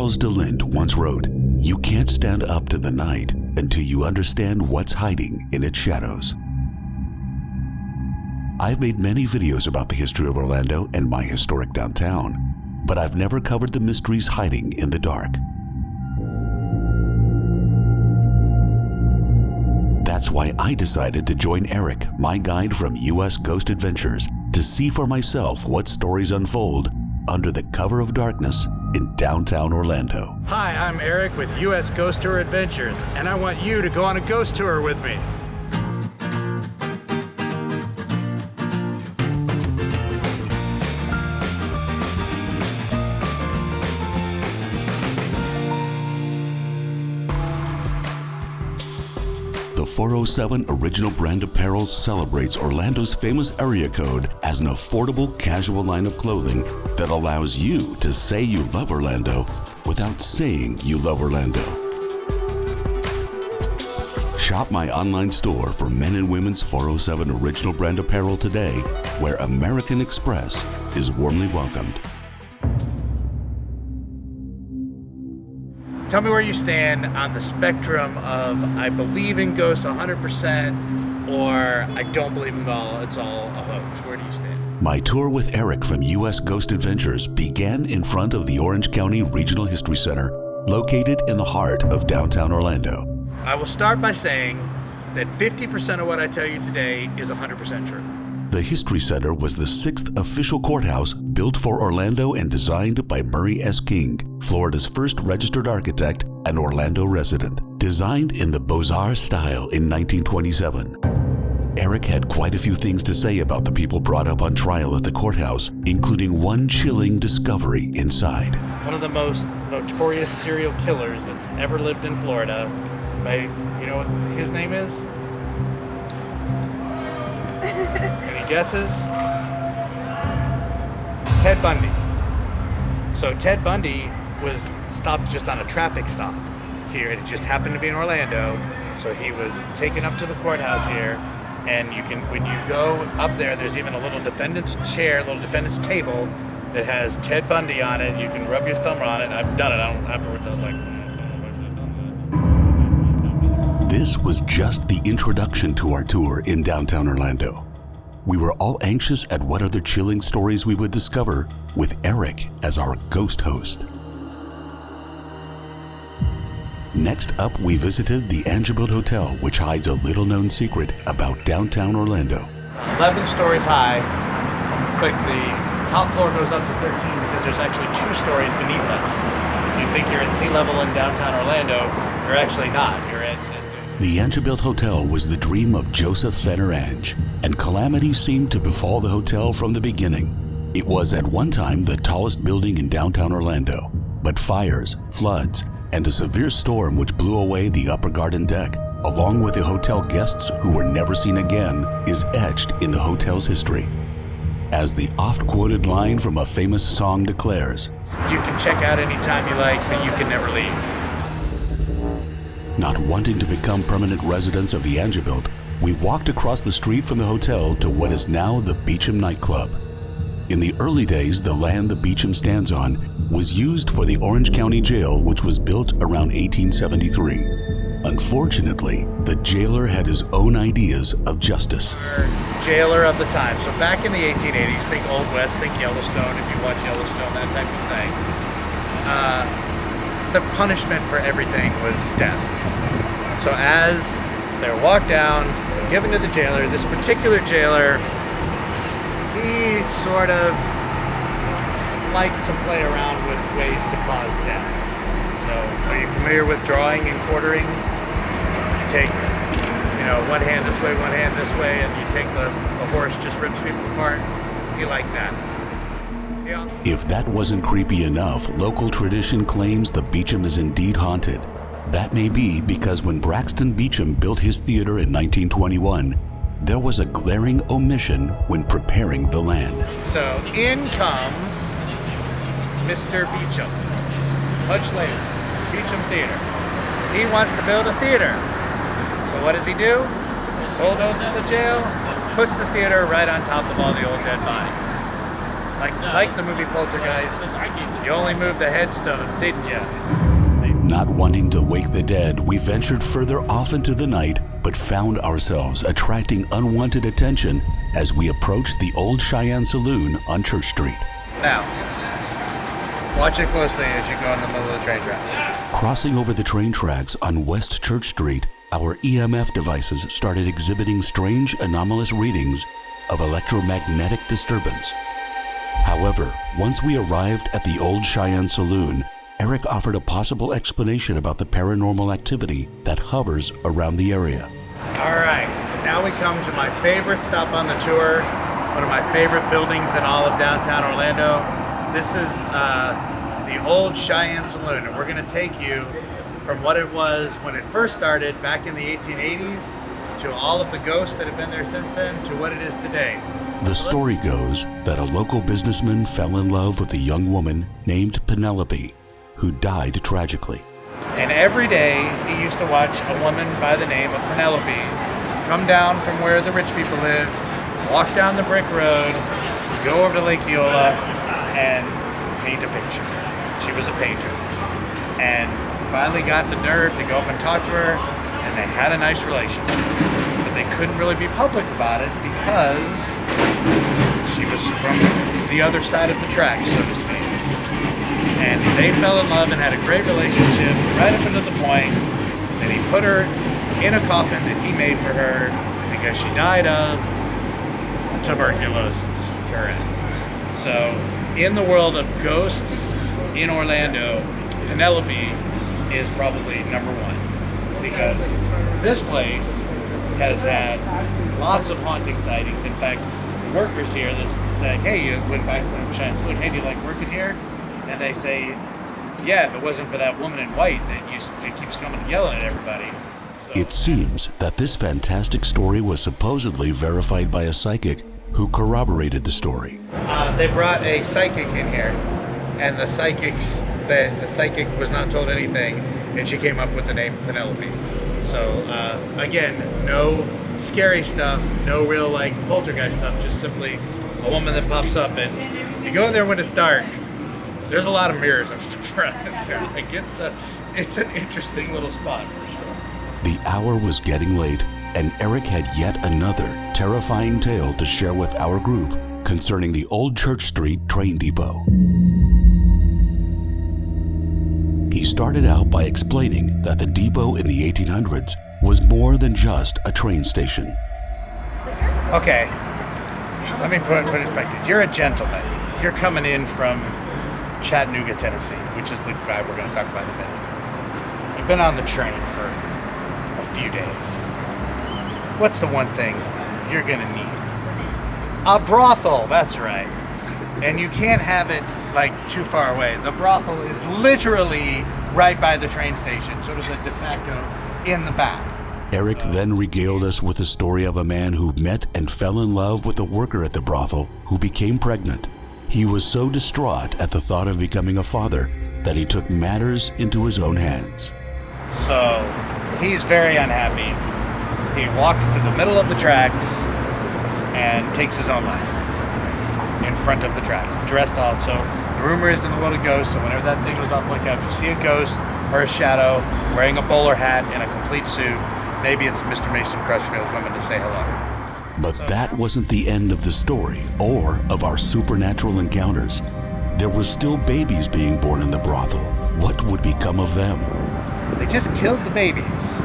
Charles de Lint once wrote, "You can't stand up to the night until you understand what's hiding in its shadows." I've made many videos about the history of Orlando and my historic downtown, but I've never covered the mysteries hiding in the dark. That's why I decided to join Eric, my guide from US Ghost Adventures, to see for myself what stories unfold under the cover of darkness in downtown Orlando. Hi, I'm Eric with US Ghost Tour Adventures, and I want you to go on a ghost tour with me. The 407 Original Brand Apparel celebrates Orlando's famous area code as an affordable casual line of clothing that allows you to say you love Orlando without saying you love Orlando. Shop my online store for men and women's 407 Original Brand Apparel today, where American Express is warmly welcomed. Tell me where you stand on the spectrum of I believe in ghosts 100% or I don't believe in them all, it's all a hoax. Where do you stand? My tour with Eric from US Ghost Adventures began in front of the Orange County Regional History Center, located in the heart of downtown Orlando. I will start by saying that 50% of what I tell you today is 100% true. The History Center was the 6th official courthouse built for Orlando and designed by Murray S. King, Florida's first registered architect and Orlando resident. Designed in the Beaux-Arts style in 1927. Eric had quite a few things to say about the people brought up on trial at the courthouse, including one chilling discovery inside. One of the most notorious serial killers that's ever lived in Florida. You know what his name is? Any guesses? Ted Bundy. So Ted Bundy was stopped just on a traffic stop here. It just happened to be in Orlando. So he was taken up to the courthouse here. And you can, when you go up there, there's even a little defendant's chair, a little defendant's table that has Ted Bundy on it. You can rub your thumb on it. I've done it. Afterwards, I was like, this was just the introduction to our tour in downtown Orlando. We were all anxious at what other chilling stories we would discover with Eric as our ghost host. Next up, we visited the Angebilt Hotel, which hides a little-known secret about downtown Orlando. 11 stories high, but the top floor goes up to 13 because there's actually 2 stories beneath us. You think you're at sea level in downtown Orlando, you're actually not. You're at The Angebilt Hotel was the dream of Joseph Fenner Ange, and calamity seemed to befall the hotel from the beginning. It was at one time the tallest building in downtown Orlando, but fires, floods, and a severe storm which blew away the upper garden deck, along with the hotel guests who were never seen again, is etched in the hotel's history. As the oft-quoted line from a famous song declares, "You can check out anytime you like, but you can never leave." Not wanting to become permanent residents of the Angebilt, we walked across the street from the hotel to what is now the Beacham Nightclub. In the early days, the land the Beacham stands on was used for the Orange County Jail, which was built around 1873. Unfortunately, the jailer had his own ideas of justice. Jailer of the time. So back in the 1880s, think Old West, think Yellowstone, if you watch Yellowstone, that type of thing. The punishment for everything was death. So as they're walked down, given to the jailer, this particular jailer, he sort of liked to play around with ways to cause death. So are you familiar with drawing and quartering? You take, one hand this way, one hand this way, and you take the horse just rips people apart. He liked that. If that wasn't creepy enough, local tradition claims the Beacham is indeed haunted. That may be because when Braxton Beacham built his theater in 1921, there was a glaring omission when preparing the land. So in comes Mr. Beacham, much later, Beacham Theater. He wants to build a theater. So what does he do? Bulldozes the jail, puts the theater right on top of all the old dead bodies. Like the movie Poltergeist, you only moved the headstones, didn't you? Not wanting to wake the dead, we ventured further off into the night, but found ourselves attracting unwanted attention as we approached the old Cheyenne Saloon on Church Street. Now, watch it closely as you go in the middle of the train tracks. Crossing over the train tracks on West Church Street, our EMF devices started exhibiting strange anomalous readings of electromagnetic disturbance. However, once we arrived at the old Cheyenne Saloon, Eric offered a possible explanation about the paranormal activity that hovers around the area. All right, now we come to my favorite stop on the tour, one of my favorite buildings in all of downtown Orlando. This is the old Cheyenne Saloon, and we're gonna take you from what it was when it first started back in the 1880s to all of the ghosts that have been there since then to what it is today. The story goes that a local businessman fell in love with a young woman named Penelope, who died tragically. And every day he used to watch a woman by the name of Penelope come down from where the rich people lived, walk down the brick road, go over to Lake Eola, and paint a picture. She was a painter. And finally got the nerve to go up and talk to her, and they had a nice relationship. But they couldn't really be public about it because she was from the other side of the tracks, so to speak. And they fell in love and had a great relationship right up until the point that he put her in a coffin that he made for her because she died of tuberculosis. Correct. So in the world of ghosts in Orlando, Penelope is probably number one because this place has had lots of haunting sightings. In fact, workers here that say, hey, you went back to Cheyenne Saloon, hey, do you like working here? And they say, yeah, if it wasn't for that woman in white that keeps coming and yelling at everybody. So. It seems that this fantastic story was supposedly verified by a psychic who corroborated the story. They brought a psychic in here, and the psychic was not told anything, and she came up with the name Penelope. So again, no scary stuff, no real like poltergeist stuff, just simply a woman that pops up. And you go in there when it's dark, there's a lot of mirrors and stuff around in there. Like it's an interesting little spot for sure. The hour was getting late, and Eric had yet another terrifying tale to share with our group concerning the old Church Street train depot. He started out by explaining that the depot in the 1800s was more than just a train station. Okay, let me put it in perspective. You're a gentleman. You're coming in from Chattanooga, Tennessee, which is the guy we're going to talk about in a minute. You've been on the train for a few days. What's the one thing you're going to need? A brothel, that's right. And you can't have it like too far away. The brothel is literally right by the train station, sort of the de facto in the back. Eric then regaled us with the story of a man who met and fell in love with a worker at the brothel who became pregnant. He was so distraught at the thought of becoming a father that he took matters into his own hands. So he's very unhappy. He walks to the middle of the tracks and takes his own life in front of the tracks, dressed all. So the rumor is in the world of ghosts, so whenever that thing goes off like that, if you see a ghost or a shadow wearing a bowler hat and a complete suit, maybe it's Mr. Mason Crutchfield coming to say hello. But that wasn't the end of the story or of our supernatural encounters. There were still babies being born in the brothel. What would become of them? They just killed the babies.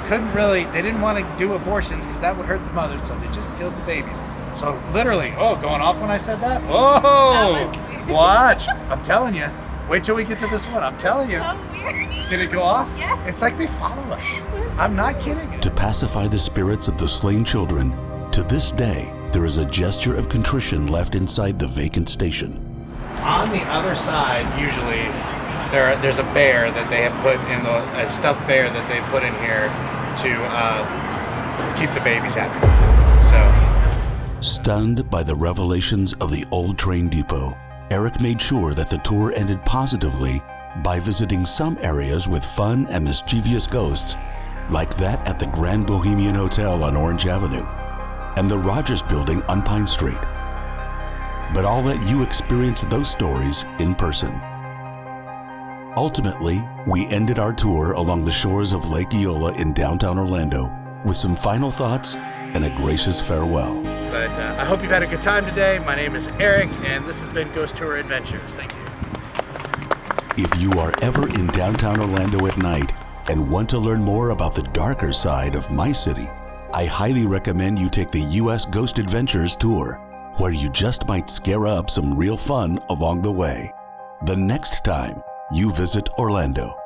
They didn't want to do abortions because that would hurt the mothers, so they just killed the babies. So literally, going off when I said that? Oh, watch. I'm telling you. Wait till we get to this one. I'm telling you. So weird. Did it go off? Yeah. It's like they follow us. I'm not kidding. To pacify the spirits of the slain children, to this day, there is a gesture of contrition left inside the vacant station. On the other side, usually, there's a bear that they have put in a stuffed bear that they put in here to keep the babies happy. So, stunned by the revelations of the old train depot, Eric made sure that the tour ended positively by visiting some areas with fun and mischievous ghosts, like that at the Grand Bohemian Hotel on Orange Avenue and the Rogers Building on Pine Street. but I'll let you experience those stories in person. Ultimately, we ended our tour along the shores of Lake Eola in downtown Orlando with some final thoughts and a gracious farewell. But I hope you've had a good time today. My name is Eric, and this has been Ghost Tour Adventures. Thank you. If you are ever in downtown Orlando at night and want to learn more about the darker side of my city, I highly recommend you take the U.S. Ghost Adventures Tour, where you just might scare up some real fun along the way. The next time you visit Orlando.